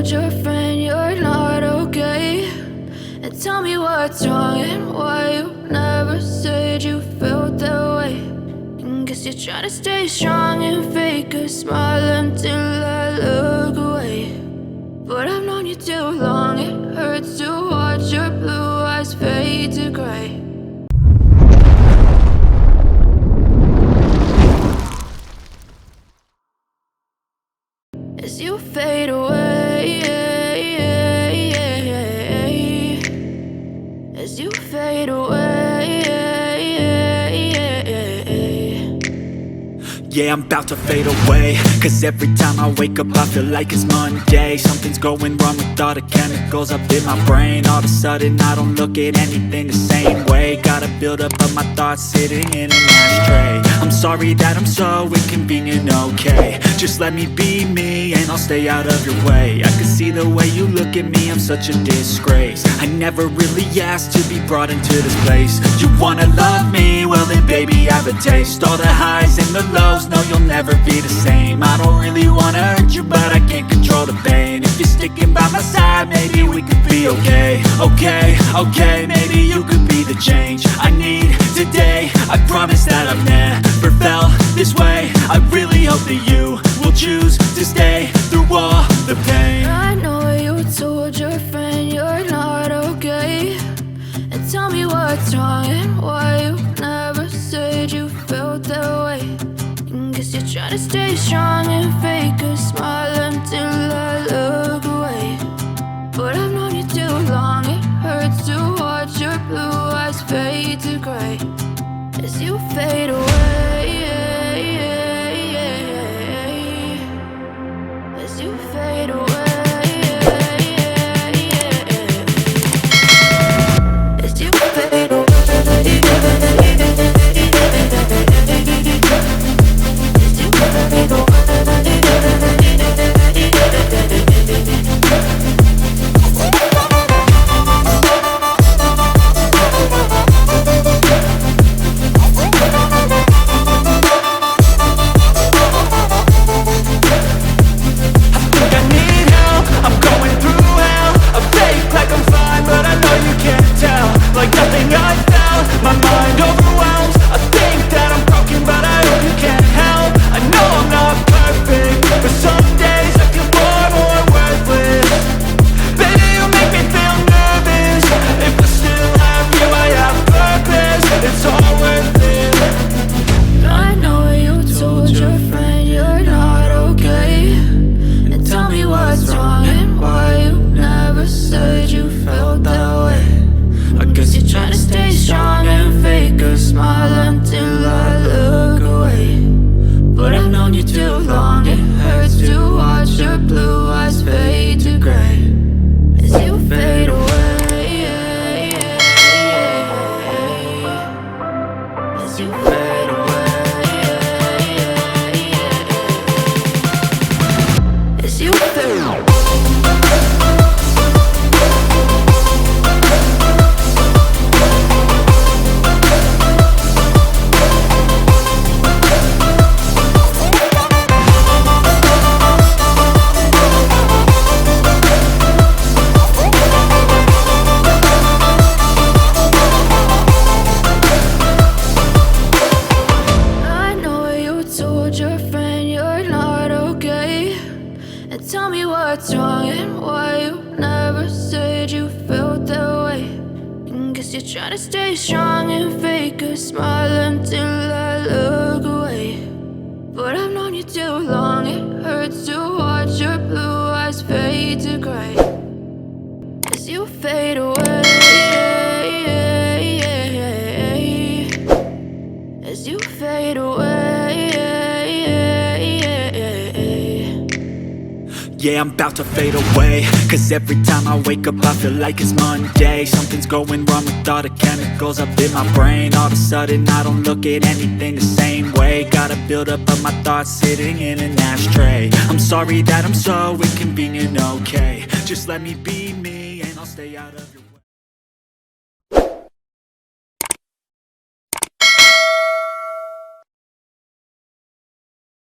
told your friend you're not okay? And tell me what's wrong and why you never said you felt that way. And guess you're trying to stay strong and fake a smile until I look away. But I've known you too long, it hurts to watch your blue eyes fade to gray. As you fade away, as you fade away. Yeah, I'm about to fade away, cause every time I wake up I feel like it's Monday. Something's going wrong with all the chemicals up in my brain. All of a sudden I don't look at anything the same way. Gotta build up of my thoughts sitting in an ashtray. I'm sorry that I'm so inconvenient, okay? Just let me be me and I'll stay out of your way. I can see the way you look at me, I'm such a disgrace. I never really asked to be brought into this place. You wanna love me? Well then baby I have a taste. All the highs and the lows, no you'll never be the same. I don't really wanna hurt you but I can't control the pain. If you're sticking by my side maybe we could be okay. Okay, maybe you could be the change I need today. I promise that I've never felt this way. I really hope that you will choose to stay through all the pain. I know you told your friend you're not okay. And tell me what's wrong and why you never said you felt that way. And guess you're trying to stay strong and fake a smile until I look away. But I've known you too long, it hurts to watch your blue eyes fade to gray. As you fade away, as you fade away. Try to stay strong and fake a smile until I look away. But I've known you too long, it hurts to watch your blue eyes fade to gray. As you fade away, as you fade away. Yeah, I'm about to fade away, cause every time I wake up I feel like it's Monday. Something's going wrong with all the chemicals up in my brain. All of a sudden I don't look at anything the same way. Gotta build up of my thoughts sitting in an ashtray. I'm sorry that I'm so inconvenient, okay? Just let me be me and I'll stay out of